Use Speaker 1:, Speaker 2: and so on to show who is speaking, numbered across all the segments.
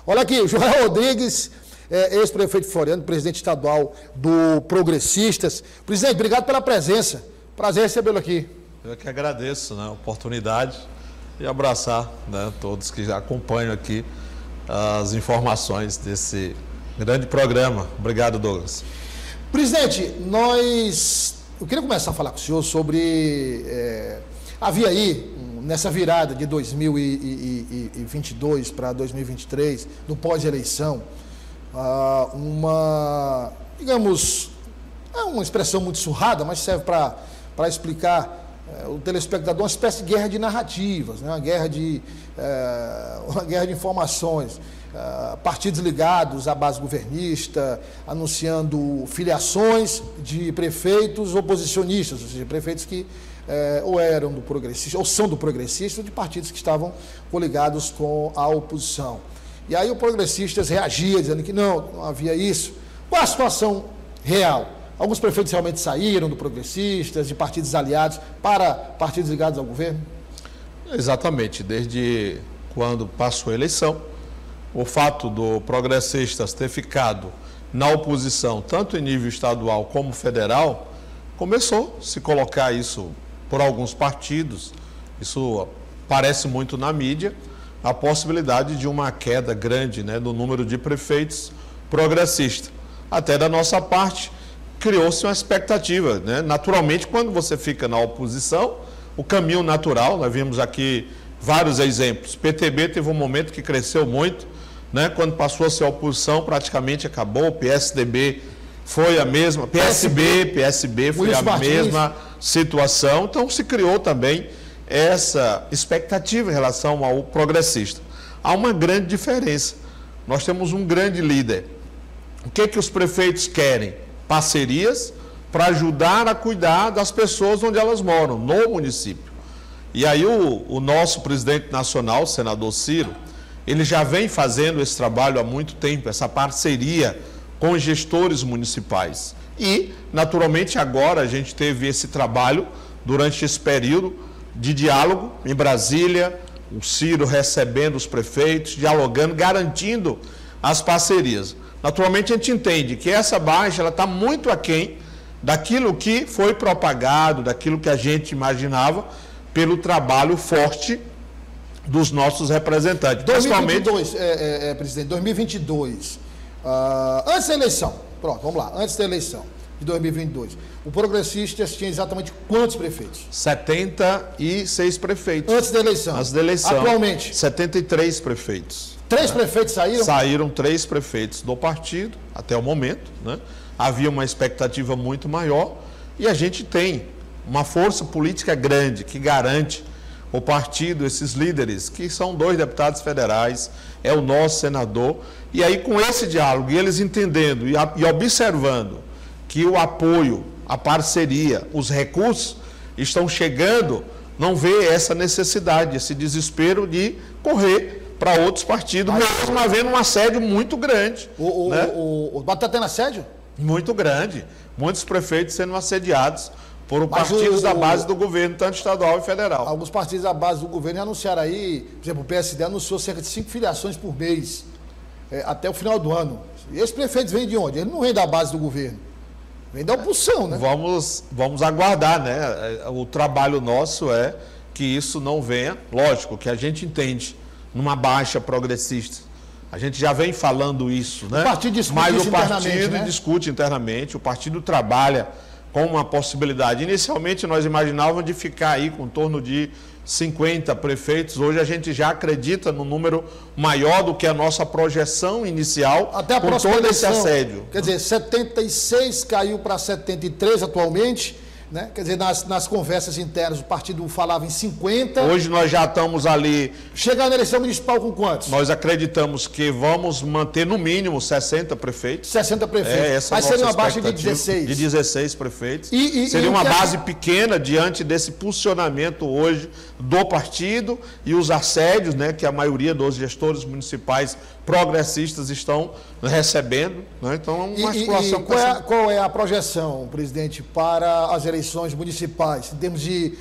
Speaker 1: Olha aqui, Joel Rodrigues, ex-prefeito de Floriano, presidente estadual do Progressistas. Presidente, obrigado pela presença. Prazer recebê-lo aqui.
Speaker 2: Eu que agradeço, né, a oportunidade e abraçar, né, todos que acompanham aqui as informações desse grande programa. Obrigado, Douglas.
Speaker 1: Presidente, eu queria começar a falar com o senhor sobre... havia aí, nessa virada de 2022 para 2023, no pós-eleição, digamos, é uma expressão muito surrada, mas serve para explicar o telespectador uma espécie de guerra de narrativas, né? Uma guerra de informações. Partidos ligados à base governista, anunciando filiações de prefeitos oposicionistas, ou seja, prefeitos que ou eram do progressista, ou são do progressista, ou de partidos que estavam coligados com a oposição. E aí o Progressistas reagia, dizendo que não havia isso. Qual a situação real? Alguns prefeitos realmente saíram do Progressistas, de partidos aliados, para partidos ligados ao governo?
Speaker 2: Exatamente. Desde quando passou a eleição, o fato do Progressistas ter ficado na oposição, tanto em nível estadual como federal, começou a se colocar isso por alguns partidos, isso aparece muito na mídia, a possibilidade de uma queda grande, né, do número de prefeitos progressistas. Até da nossa parte, criou-se uma expectativa, né? Naturalmente, quando você fica na oposição, o caminho natural, nós vimos aqui vários exemplos. PTB teve um momento que cresceu muito, né? Quando passou a ser oposição, praticamente acabou. PSDB foi a mesma, PSB foi a mesma situação. Então, se criou também essa expectativa em relação ao progressista. Há uma grande diferença. Nós temos um grande líder. O que os prefeitos querem? Parcerias para ajudar a cuidar das pessoas onde elas moram, no município. E aí o nosso presidente nacional, o senador Ciro, ele já vem fazendo esse trabalho há muito tempo, essa parceria com os gestores municipais. E, naturalmente, agora a gente teve esse trabalho durante esse período de diálogo em Brasília, o Ciro recebendo os prefeitos, dialogando, garantindo as parcerias. Naturalmente, a gente entende que essa baixa está muito aquém daquilo que foi propagado, daquilo que a gente imaginava, pelo trabalho forte dos nossos representantes.
Speaker 1: 2022, presidente, 2022, antes da eleição, pronto, vamos lá, antes da eleição de 2022, o Progressistas tinha exatamente quantos prefeitos?
Speaker 2: 76 prefeitos.
Speaker 1: Antes da eleição?
Speaker 2: Antes da eleição.
Speaker 1: Atualmente?
Speaker 2: 73 prefeitos.
Speaker 1: 3 prefeitos saíram?
Speaker 2: Saíram 3 prefeitos do partido, até o momento, né? Havia uma expectativa muito maior e a gente tem uma força política grande que garante o partido, esses líderes, que são 2 deputados federais, é o nosso senador, e aí com esse diálogo, e eles entendendo e observando que o apoio, a parceria, os recursos estão chegando, não vê essa necessidade, esse desespero de correr para outros partidos, mesmo havendo um assédio muito grande.
Speaker 1: O está tendo assédio?
Speaker 2: Muito grande. Muitos prefeitos sendo assediados por partidos da base do governo, tanto estadual e federal.
Speaker 1: Alguns partidos da base do governo anunciaram aí, por exemplo, o PSD anunciou cerca de 5 filiações por mês, até o final do ano. E esses prefeitos vêm de onde? Eles não vêm da base do governo, vêm da oposição, né?
Speaker 2: Vamos aguardar, né? O trabalho nosso é que isso não venha, lógico, que a gente entende, numa baixa progressista. A gente já vem falando isso, né?
Speaker 1: O partido discute
Speaker 2: Mas o partido
Speaker 1: internamente, né?
Speaker 2: discute internamente, o partido trabalha com uma possibilidade. Inicialmente nós imaginávamos de ficar aí com em torno de 50 prefeitos. Hoje a gente já acredita no número maior do que a nossa projeção inicial,
Speaker 1: até a
Speaker 2: com todo esse assédio.
Speaker 1: Quer dizer, 76 caiu para 73 atualmente, né? Quer dizer, nas conversas internas o partido falava em 50.
Speaker 2: Hoje nós já estamos ali...
Speaker 1: Chegar na eleição municipal com quantos?
Speaker 2: Nós acreditamos que vamos manter no mínimo 60 prefeitos.
Speaker 1: 60 prefeitos. Mas seria uma baixa de 16.
Speaker 2: De 16 prefeitos.
Speaker 1: E
Speaker 2: seria uma base pequena diante desse posicionamento hoje do partido e os assédios, né, que a maioria dos gestores municipais progressistas estão recebendo, né? Então, uma situação...
Speaker 1: Qual é a projeção, presidente, para as eleições municipais, em termos de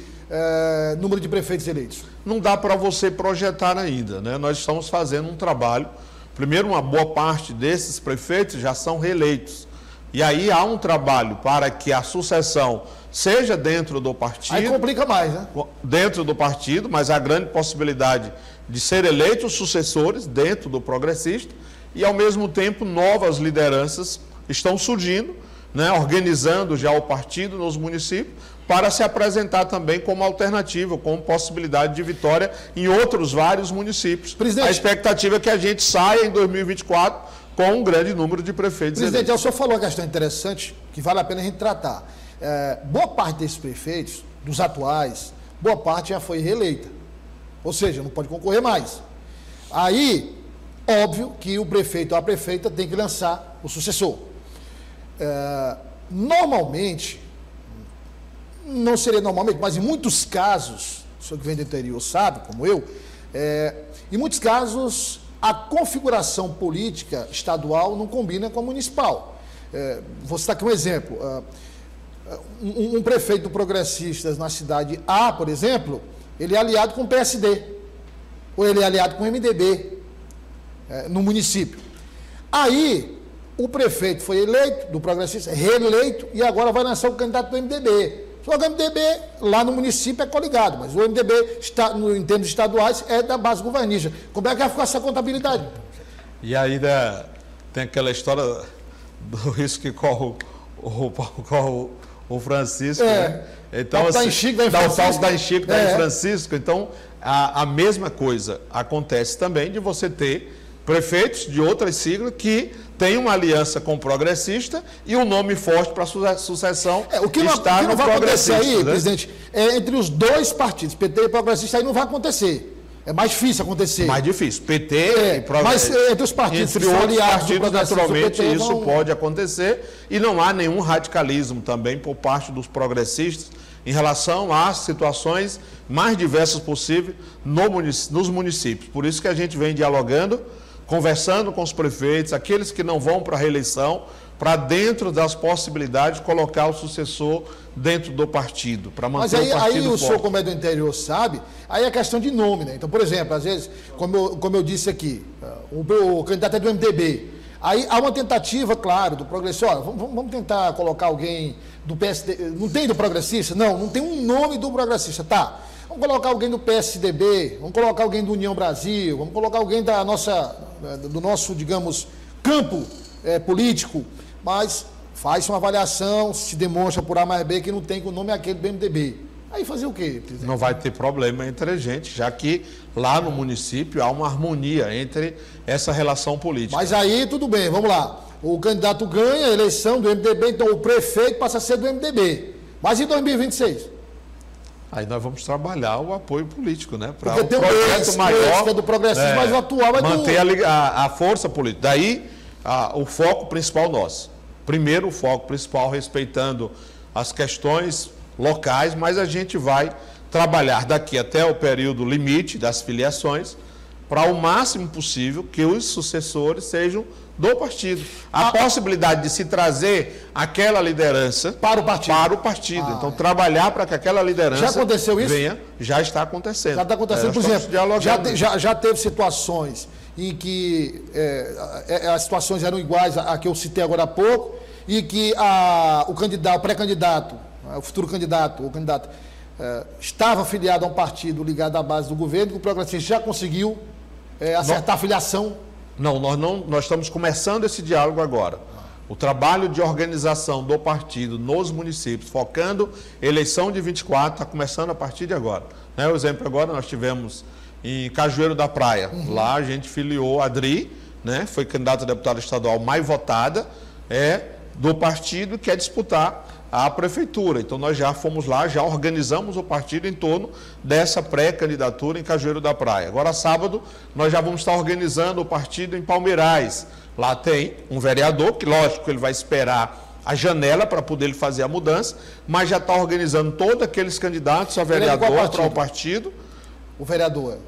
Speaker 1: número de prefeitos eleitos?
Speaker 2: Não dá para você projetar ainda, né? Nós estamos fazendo um trabalho Primeiro, uma boa parte desses prefeitos já são reeleitos. E aí há um trabalho para que a sucessão seja dentro do partido.
Speaker 1: Aí complica mais, né?
Speaker 2: Dentro do partido, mas há grande possibilidade de ser eleitos sucessores dentro do progressista e, ao mesmo tempo, novas lideranças estão surgindo, né, organizando já o partido nos municípios para se apresentar também como alternativa, como possibilidade de vitória em outros vários municípios.
Speaker 1: Presidente,
Speaker 2: a expectativa é que a gente saia em 2024 com um grande número de prefeitos.
Speaker 1: Presidente, o senhor falou uma questão interessante que vale a pena a gente tratar. Boa parte desses prefeitos, dos atuais, boa parte já foi reeleita. Ou seja, não pode concorrer mais. Aí, óbvio que o prefeito ou a prefeita tem que lançar o sucessor. Normalmente, não seria normalmente, mas em muitos casos, o senhor que vem do interior sabe, como eu, em muitos casos a configuração política estadual não combina com a municipal. Vou citar aqui um exemplo. Um prefeito progressistas na cidade A, por exemplo, ele é aliado com o PSD, ou ele é aliado com o MDB no município. Aí, o prefeito foi eleito, do progressista, reeleito, e agora vai lançar o candidato do MDB. Só que o MDB lá no município é coligado, mas o MDB, em termos estaduais, é da base governista. Como é que vai ficar essa contabilidade?
Speaker 2: E ainda tem aquela história do risco que corre o Francisco, né? Então,
Speaker 1: assim, dá o
Speaker 2: salto da Chico, da Francisco. Então, a mesma coisa acontece também de você ter prefeitos de outras siglas que têm uma aliança com o progressista e um nome forte para a sucessão
Speaker 1: o que
Speaker 2: está
Speaker 1: não
Speaker 2: no
Speaker 1: vai acontecer aí,
Speaker 2: né?
Speaker 1: presidente, entre os dois partidos, PT e progressista, aí não vai acontecer. É mais difícil acontecer.
Speaker 2: Mais difícil. PT e progressista.
Speaker 1: Mas entre os partidos,
Speaker 2: entre outros partidos, naturalmente,
Speaker 1: PT,
Speaker 2: isso pode acontecer. E não há nenhum radicalismo também por parte dos progressistas em relação às situações mais diversas possíveis nos municípios. Por isso que a gente vem dialogando, conversando com os prefeitos, aqueles que não vão para a reeleição, para dentro das possibilidades colocar o sucessor dentro do partido, para manter o partido forte.
Speaker 1: Mas aí o senhor, como é do interior, sabe, aí é questão de nome, né? Então, por exemplo, às vezes, como eu disse aqui, o candidato é do MDB, aí há uma tentativa, claro, do progressista, olha, vamos tentar colocar alguém do PSD, não tem do progressista? Não tem um nome do progressista, tá. Vamos colocar alguém do PSDB, vamos colocar alguém do União Brasil, vamos colocar alguém do nosso, digamos, campo político, mas faz uma avaliação, se demonstra por A mais B que não tem que o nome é aquele do MDB. Aí fazer o quê, presidente?
Speaker 2: Não vai ter problema entre a gente, já que lá no município há uma harmonia entre essa relação política.
Speaker 1: Mas aí tudo bem, vamos lá. O candidato ganha a eleição do MDB, então o prefeito passa a ser do MDB. Mas em 2026?
Speaker 2: Aí nós vamos trabalhar o apoio político, né?
Speaker 1: Para um projeto maior, que é do progressismo, mas o atual é
Speaker 2: manter a força política. Daí o foco principal nosso. Primeiro, o foco principal respeitando as questões locais, mas a gente vai trabalhar daqui até o período limite das filiações para o máximo possível que os sucessores sejam do partido. A possibilidade de se trazer aquela liderança para o partido. Então, trabalhar para que aquela liderança
Speaker 1: já aconteceu isso?
Speaker 2: Venha, já está acontecendo.
Speaker 1: Já está acontecendo. Por exemplo, já teve situações em que as situações eram iguais à que eu citei agora há pouco, e que o pré-candidato, o futuro candidato, o candidato, estava afiliado a um partido ligado à base do governo, que o progressista já conseguiu acertar a filiação.
Speaker 2: Nós estamos começando esse diálogo agora. O trabalho de organização do partido nos municípios, focando eleição de 24, está começando a partir de agora. O exemplo agora nós tivemos em Cajueiro da Praia. Lá a gente filiou a Adri, né? Foi candidata a deputada estadual mais votada, do partido que quer disputar a prefeitura. Então nós já fomos lá, já organizamos o partido em torno dessa pré-candidatura em Cajueiro da Praia. Agora sábado nós já vamos estar organizando o partido em Palmeirais. Lá tem um vereador, que lógico ele vai esperar a janela para poder fazer a mudança, mas já está organizando todos aqueles candidatos a vereador para o partido.
Speaker 1: O vereador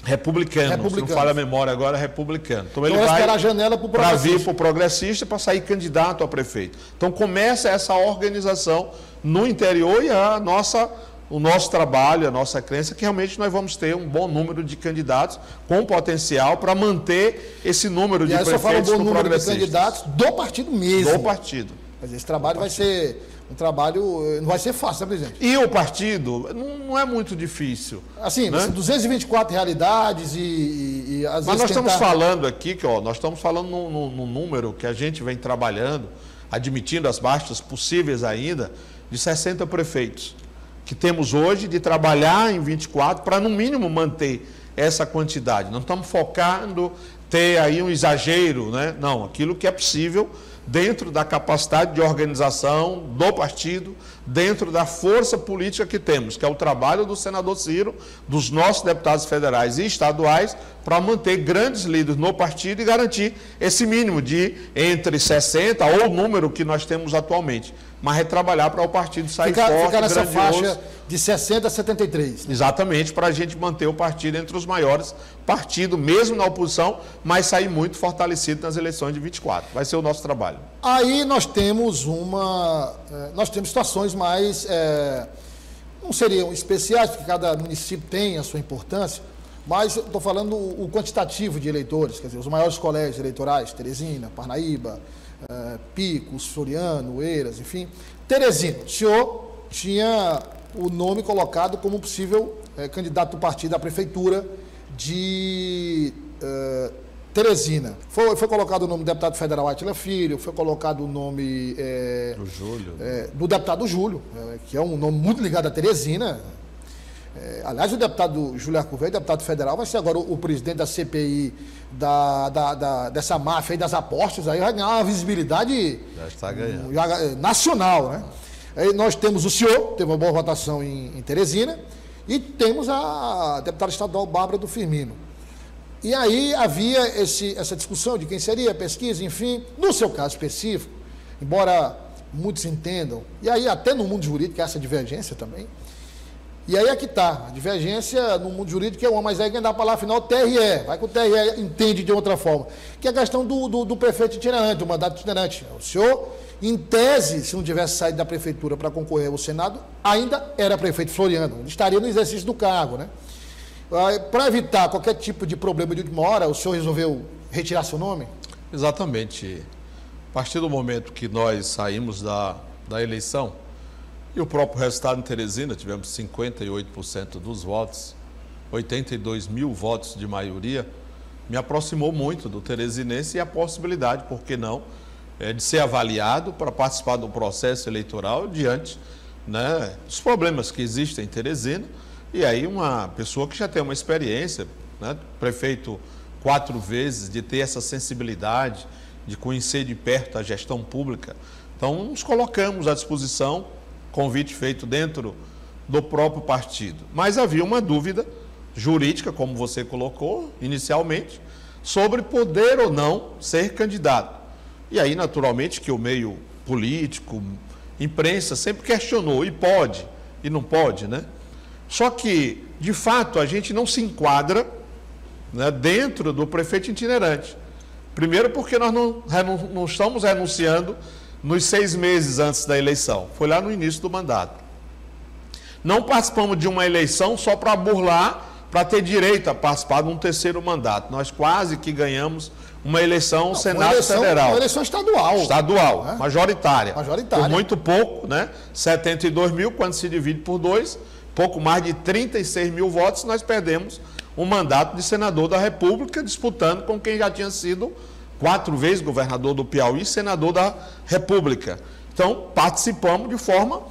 Speaker 2: Republicano, se não falha a memória agora, é republicano. Então ele
Speaker 1: vai
Speaker 2: esperar
Speaker 1: a janela
Speaker 2: para vir para o progressista para sair candidato a prefeito. Então começa essa organização no interior e a nossa o nosso trabalho, a nossa crença, que realmente nós vamos ter um bom número de candidatos com potencial para manter esse número de prefeitos.
Speaker 1: E aí só fala um bom número de candidatos do partido mesmo.
Speaker 2: Do partido.
Speaker 1: Mas esse trabalho vai ser um trabalho, não vai ser fácil, né, presidente?
Speaker 2: E o partido não é muito difícil.
Speaker 1: Assim, né? 224 realidades e às vezes.
Speaker 2: Mas nós estamos falando aqui, que nós estamos falando num número que a gente vem trabalhando, admitindo as baixas possíveis ainda, de 60 prefeitos. Que temos hoje de trabalhar em 24 para, no mínimo, manter essa quantidade. Não estamos focando ter aí um exagero, né? Não, aquilo que é possível dentro da capacidade de organização do partido, dentro da força política que temos, que é o trabalho do senador Ciro, dos nossos deputados federais e estaduais, para manter grandes líderes no partido e garantir esse mínimo de entre 60 ou o número que nós temos atualmente. Mas é trabalhar para o partido sair forte,
Speaker 1: ficar nessa
Speaker 2: grandioso.
Speaker 1: faixa de 60 a 73. Né?
Speaker 2: Exatamente, para a gente manter o partido entre os maiores partidos, mesmo na oposição, mas sair muito fortalecido nas eleições de 24. Vai ser o nosso trabalho.
Speaker 1: Aí nós temos situações mais, não seriam especiais, porque cada município tem a sua importância, mas estou falando o quantitativo de eleitores, quer dizer, os maiores colégios eleitorais, Teresina, Parnaíba, Picos, Floriano, Eiras, enfim. Teresina, o senhor tinha o nome colocado como possível candidato do partido à prefeitura de Teresina. Foi colocado o nome do deputado federal Átila Filho, foi colocado o nome do deputado Júlio, que é um nome muito ligado a Teresina. Aliás, o deputado Júlio Arcoveia, deputado federal, vai ser agora o presidente da CPI dessa máfia aí das apostas, aí vai ganhar uma visibilidade
Speaker 2: já está ganhando.
Speaker 1: Nacional, né? Aí nós temos o senhor, teve uma boa votação em Teresina, e temos a deputada estadual Bárbara do Firmino. E aí havia essa discussão de quem seria a pesquisa, enfim, no seu caso específico, embora muitos entendam, e aí até no mundo jurídico há essa divergência também. E aí é que está, a divergência no mundo jurídico é uma, mas aí quem dá a palavra final é o TRE, vai que o TRE entende de outra forma, que é a questão do prefeito itinerante, do mandato itinerante. O senhor, em tese, se não tivesse saído da prefeitura para concorrer ao Senado, ainda era prefeito Floriano, ele estaria no exercício do cargo, né? Para evitar qualquer tipo de problema de última hora, o senhor resolveu retirar seu nome?
Speaker 2: Exatamente. A partir do momento que nós saímos da eleição, e o próprio resultado em Teresina, tivemos 58% dos votos, 82 mil votos de maioria, me aproximou muito do teresinense e a possibilidade, por que não, de ser avaliado para participar do processo eleitoral diante, né, dos problemas que existem em Teresina. E aí uma pessoa que já tem uma experiência, né, prefeito 4 vezes, de ter essa sensibilidade, de conhecer de perto a gestão pública. Então, nos colocamos à disposição, convite feito dentro do próprio partido. Mas havia uma dúvida jurídica, como você colocou inicialmente, sobre poder ou não ser candidato. E aí, naturalmente, que o meio político, imprensa, sempre questionou, e pode, e não pode, né? Só que, de fato, a gente não se enquadra, né, dentro do prefeito itinerante. Primeiro porque nós não estamos renunciando nos 6 meses antes da eleição. Foi lá no início do mandato. Não participamos de uma eleição só para burlar, para ter direito a participar de um 3º mandato. Nós quase que ganhamos uma eleição Senado Federal.
Speaker 1: Uma eleição estadual.
Speaker 2: Estadual, né? Majoritária.
Speaker 1: Majoritária.
Speaker 2: Por muito pouco, né? 72 mil, quando se divide por 2, pouco mais de 36 mil votos, nós perdemos um mandato de senador da República, disputando com quem já tinha sido 4 vezes governador do Piauí e senador da República. Então, participamos de forma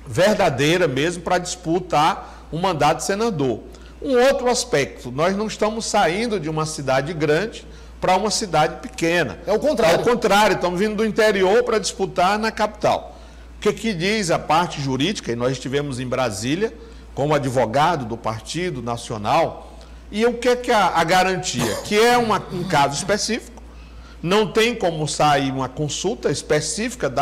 Speaker 2: verdadeira mesmo para disputar um mandato de senador. Um outro aspecto, nós não estamos saindo de uma cidade grande para uma cidade pequena.
Speaker 1: É o contrário.
Speaker 2: É o contrário, estamos vindo do interior para disputar na capital. O que diz a parte jurídica, e nós estivemos em Brasília como advogado do Partido Nacional, e o que é a garantia? Que é um caso específico, não tem como sair uma consulta específica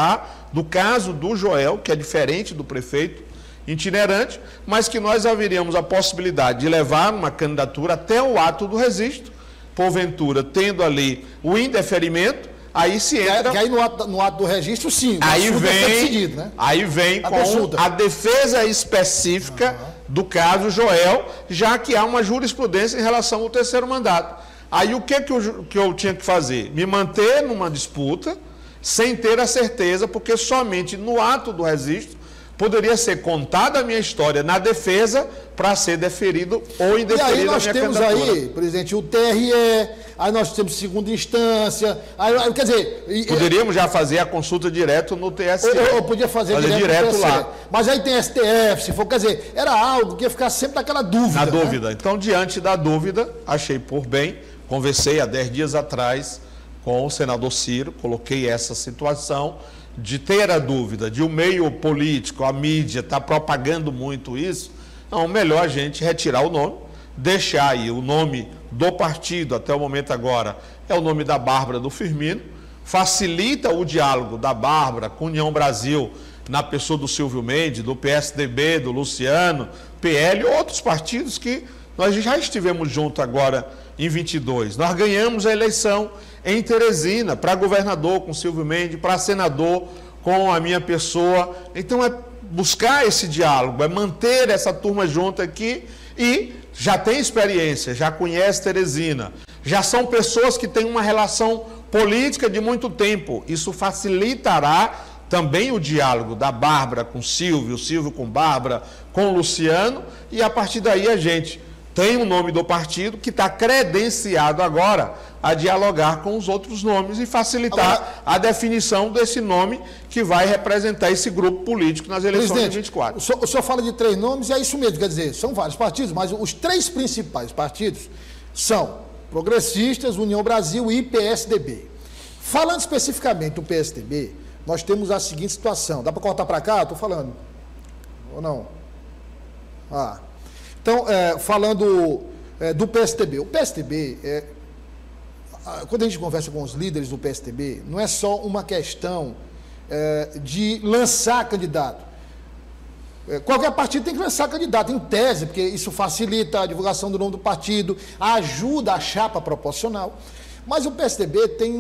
Speaker 2: do caso do Joel, que é diferente do prefeito itinerante, mas que nós haveríamos a possibilidade de levar uma candidatura até o ato do registro, porventura tendo ali o indeferimento, aí se entra...
Speaker 1: Que aí no ato do registro, sim.
Speaker 2: Aí vem,
Speaker 1: decidido, né?
Speaker 2: Aí vem com
Speaker 1: consulta.
Speaker 2: A defesa específica do caso Joel, já que há uma jurisprudência em relação ao terceiro mandato. Aí o que eu tinha que fazer? Me manter numa disputa sem ter a certeza, porque somente no ato do registro poderia ser contada a minha história na defesa para ser deferido ou indeferido a minha candidatura. E aí nós temos aí,
Speaker 1: presidente, o TRE, aí nós temos segunda instância, aí quer dizer...
Speaker 2: Poderíamos já fazer a consulta direto no TSE.
Speaker 1: Ou podia fazer direto lá. Mas aí tem STF, se for, quer dizer, era algo que ia ficar sempre naquela dúvida.
Speaker 2: Na dúvida. Então, diante da dúvida, achei por bem, conversei há 10 dias atrás com o senador Ciro, coloquei essa situação de ter a dúvida de o meio político, a mídia, está propagando muito isso, não, melhor a gente retirar o nome, deixar aí o nome do partido, até o momento agora, é o nome da Bárbara do Firmino, facilita o diálogo da Bárbara com União Brasil, na pessoa do Silvio Mendes, do PSDB, do Luciano, PL e outros partidos que nós já estivemos juntos agora em 22. Nós ganhamos a eleição em Teresina, para governador com Silvio Mendes, para senador com a minha pessoa. Então é buscar esse diálogo, é manter essa turma junto aqui e já tem experiência, já conhece Teresina, já são pessoas que têm uma relação política de muito tempo. Isso facilitará também o diálogo da Bárbara com Silvio, Silvio com Bárbara, com Luciano, e a partir daí a gente tem o nome do partido que está credenciado agora a dialogar com os outros nomes e facilitar a definição desse nome que vai representar esse grupo político nas eleições de 24.
Speaker 1: O senhor fala de 3 nomes e é isso mesmo, quer dizer, são vários partidos, mas os 3 principais partidos são Progressistas, União Brasil e PSDB. Falando especificamente do PSDB, nós temos a seguinte situação. Dá para cortar para cá? Estou falando. Ou não? Então, falando do PSDB. O PSDB, quando a gente conversa com os líderes do PSDB, não é só uma questão de lançar candidato. Qualquer partido tem que lançar candidato, em tese, porque isso facilita a divulgação do nome do partido, ajuda a chapa proporcional. Mas o PSDB tem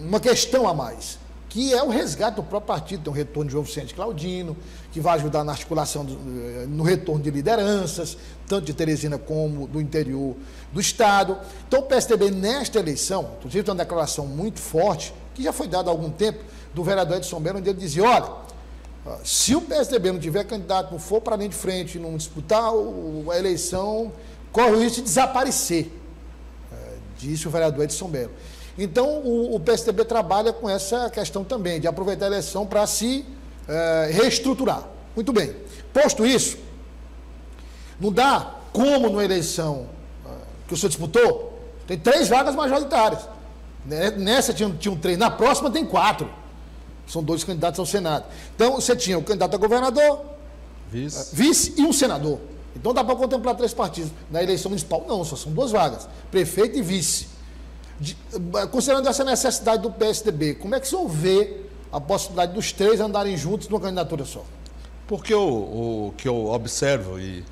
Speaker 1: uma questão a mais, que é o resgate do próprio partido. Tem o retorno de João Vicente Claudino, que vai ajudar na articulação, no retorno de lideranças, tanto de Teresina como do interior do Estado. Então o PSDB, nesta eleição, inclusive tem uma declaração muito forte, que já foi dada há algum tempo, do vereador Edson Belo, onde ele dizia, olha, se o PSDB não tiver candidato, não for para nem de frente, não disputar a eleição, corre o risco de desaparecer, disse o vereador Edson Belo. Então, o PSDB trabalha com essa questão também, de aproveitar a eleição para se reestruturar. Muito bem. Posto isso, não dá como numa eleição que o senhor disputou, tem 3 vagas majoritárias. Nessa tinha 3, na próxima tem 4. São 2 candidatos ao Senado. Então, você tinha o candidato a governador, vice e um senador. Então, dá para contemplar 3 partidos. Na eleição municipal, não, só são 2 vagas, prefeito e vice. Considerando essa necessidade do PSDB, como é que o senhor vê a possibilidade dos 3 andarem juntos numa candidatura só?
Speaker 2: Porque o que eu observo, e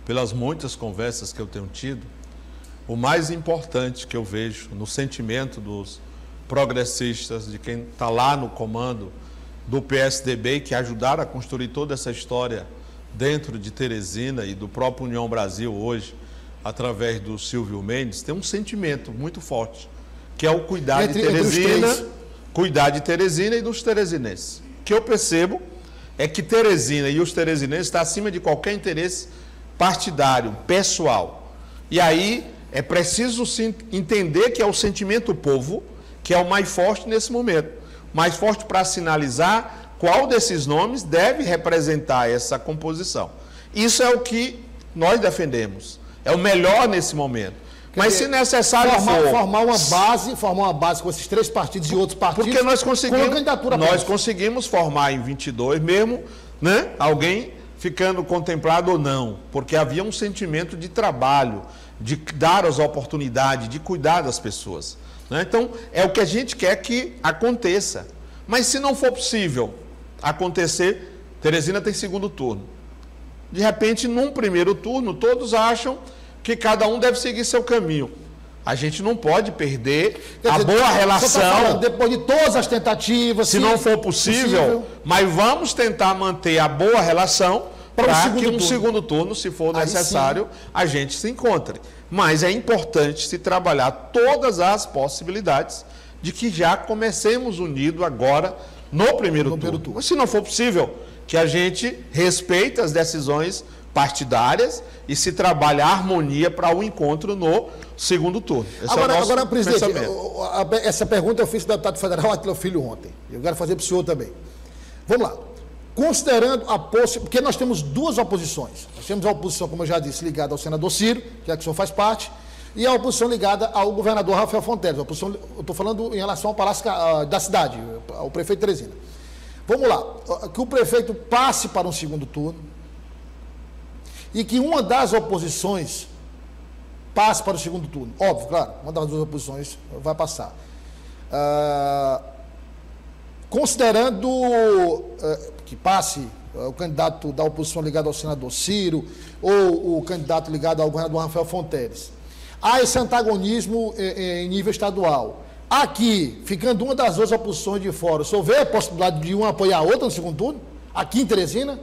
Speaker 2: pelas muitas conversas que eu tenho tido, o mais importante que eu vejo no sentimento dos progressistas, de quem está lá no comando do PSDB, que ajudaram a construir toda essa história dentro de Teresina e do próprio União Brasil hoje, através do Silvio Mendes, tem um sentimento muito forte, que é o cuidar de Teresina, cuidar de Teresina e dos teresinenses. O que eu percebo é que Teresina e os teresinenses estão acima de qualquer interesse partidário, pessoal. E aí é preciso entender que é o sentimento do povo que é o mais forte nesse momento. Mais forte para sinalizar qual desses nomes deve representar essa composição. Isso é o que nós defendemos. É o melhor nesse momento. Mas se necessário
Speaker 1: formar uma base com esses 3 partidos e outros partidos.
Speaker 2: Porque nós conseguimos formar em 22 mesmo, né? Alguém ficando contemplado ou não, porque havia um sentimento de trabalho, de dar as oportunidades, de cuidar das pessoas. Né? Então, é o que a gente quer que aconteça. Mas se não for possível acontecer, Teresina tem segundo turno. De repente, num primeiro turno, todos acham que cada um deve seguir seu caminho. A gente não pode perder a boa relação.
Speaker 1: Falando, depois de todas as tentativas.
Speaker 2: Se não for possível, mas vamos tentar manter a boa relação para que no segundo turno, se for necessário, a gente se encontre. Mas é importante se trabalhar todas as possibilidades de que já comecemos unido agora no primeiro turno. Mas se não for possível, que a gente respeite as decisões partidárias e se trabalhe a harmonia para o encontro no segundo turno.
Speaker 1: Agora, presidente, essa pergunta eu fiz para o deputado federal Átila Filho ontem. Eu quero fazer para o senhor também. Vamos lá. Considerando a possibilidade, porque nós temos duas oposições. Nós temos a oposição, como eu já disse, ligada ao senador Ciro, que é a que o senhor faz parte, e a oposição ligada ao governador Rafael Fonteles. Eu estou falando em relação ao Palácio da cidade, ao prefeito Teresina. Vamos lá. Que o prefeito passe para um segundo turno e que uma das oposições passe para o segundo turno. Óbvio, claro, uma das duas oposições vai passar. Considerando que passe o candidato da oposição ligado ao senador Ciro ou o candidato ligado ao governador Rafael Fonteles, há esse antagonismo em nível estadual. Aqui, ficando uma das duas oposições de fora, o senhor vê a possibilidade de uma apoiar a outra no segundo turno? Aqui em Teresina?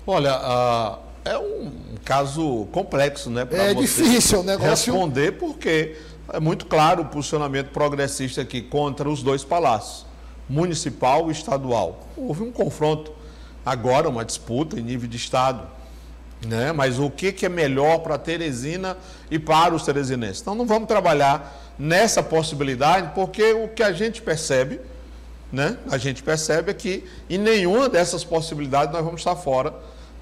Speaker 2: Olha, é um caso complexo, né?
Speaker 1: É difícil o negócio.
Speaker 2: Responder, porque é muito claro o posicionamento progressista aqui contra os dois palácios, municipal e estadual. Houve um confronto agora, uma disputa em nível de estado, né? Mas o que é melhor para Teresina e para os teresinenses? Então não vamos trabalhar nessa possibilidade, porque o que a gente percebe, né? A gente percebe é que em nenhuma dessas possibilidades nós vamos estar fora,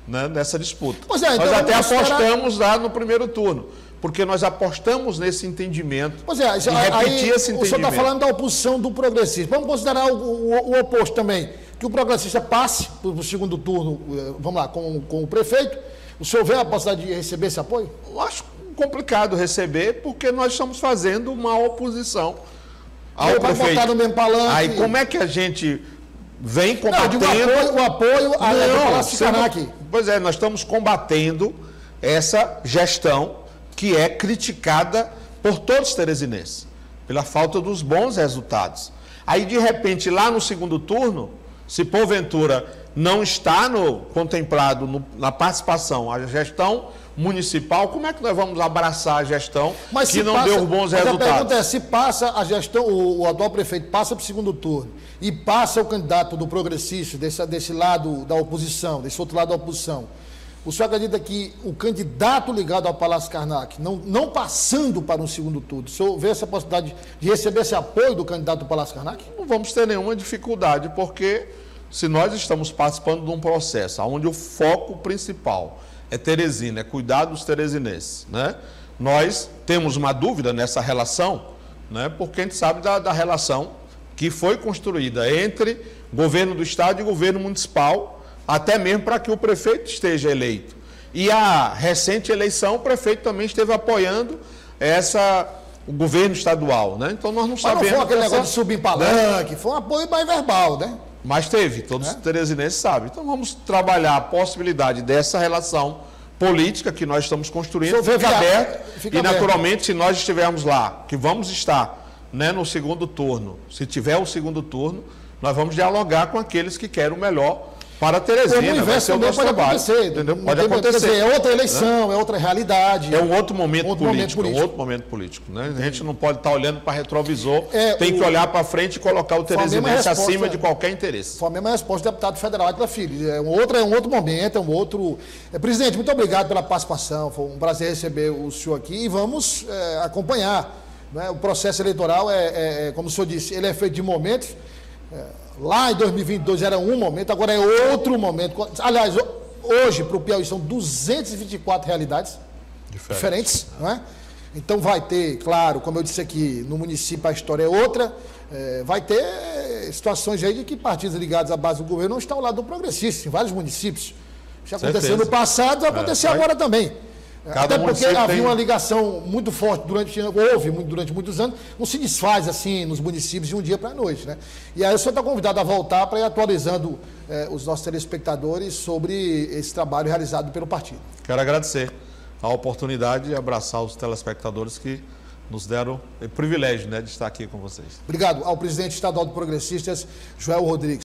Speaker 2: né, nessa disputa.
Speaker 1: Pois é, então
Speaker 2: nós até apostamos lá no primeiro turno, porque nós apostamos nesse entendimento.
Speaker 1: Pois é,
Speaker 2: e repetir esse entendimento.
Speaker 1: O senhor está falando da oposição do progressista. Vamos considerar o oposto também, que o progressista passe para o segundo turno, vamos lá, com o prefeito. O senhor vê a possibilidade de receber esse apoio?
Speaker 2: Eu acho complicado receber, porque nós estamos fazendo uma oposição ao prefeito. Vai botar
Speaker 1: no mesmo palanque.
Speaker 2: Aí como é que a gente vem combatendo...
Speaker 1: Não, o apoio ao Palácio Karnak.
Speaker 2: Pois é, nós estamos combatendo essa gestão que é criticada por todos os teresinenses, pela falta dos bons resultados. Aí, de repente, lá no segundo turno, se porventura não está contemplado na participação a gestão municipal, como é que nós vamos abraçar a gestão que não deu bons resultados? A pergunta
Speaker 1: é, se passa a gestão, o atual prefeito passa para o segundo turno e passa o candidato do progressista, desse lado da oposição, desse outro lado da oposição, o senhor acredita que o candidato ligado ao Palácio Karnak, não passando para um segundo turno, o senhor vê essa possibilidade de receber esse apoio do candidato do Palácio Karnak?
Speaker 2: Não vamos ter nenhuma dificuldade, porque se nós estamos participando de um processo onde o foco principal é Teresina, é cuidar dos teresinenses, né? Nós temos uma dúvida nessa relação, né? Porque a gente sabe da relação que foi construída entre governo do estado e governo municipal, até mesmo para que o prefeito esteja eleito. E a recente eleição, o prefeito também esteve apoiando o governo estadual, né? Então nós não sabemos...
Speaker 1: Mas não foi aquele negócio de subir em palanque, foi um apoio mais verbal, né?
Speaker 2: Mas teve, todos os teresinenses sabem. Então vamos trabalhar a possibilidade dessa relação política que nós estamos construindo, fica aberto, e naturalmente, se nós estivermos lá, que vamos estar, né, no segundo turno, se tiver o segundo turno, nós vamos dialogar com aqueles que querem o melhor para Teresina.
Speaker 1: Vai ser o nosso trabalho. Pode acontecer. É outra eleição, é outra realidade.
Speaker 2: É um outro momento político. É um outro momento político. Né? A gente não pode estar olhando para retrovisor, tem que olhar para frente e colocar o teresinense acima de qualquer interesse.
Speaker 1: Foi a mesma resposta do deputado federal Átila Filho. É um outro momento, é um outro... Presidente, muito obrigado pela participação. Foi um prazer receber o senhor aqui e vamos acompanhar. Né? O processo eleitoral, como o senhor disse, ele é feito de momentos. Lá em 2022 era um momento, agora é outro momento. Aliás, hoje para o Piauí são 224 realidades diferentes, não é? Então vai ter, claro, como eu disse aqui, no município a história é outra, vai ter situações aí de que partidos ligados à base do governo não estão ao lado do progressista, em vários municípios. Já aconteceu no passado, vai acontecer agora também. Até porque havia uma ligação muito forte durante muitos anos, não se desfaz assim nos municípios de um dia para a noite, né? E aí o senhor está convidado a voltar para ir atualizando os nossos telespectadores sobre esse trabalho realizado pelo partido.
Speaker 2: Quero agradecer a oportunidade de abraçar os telespectadores que nos deram o privilégio, né, de estar aqui com vocês.
Speaker 1: Obrigado ao presidente estadual do Progressistas, Joel Rodrigues.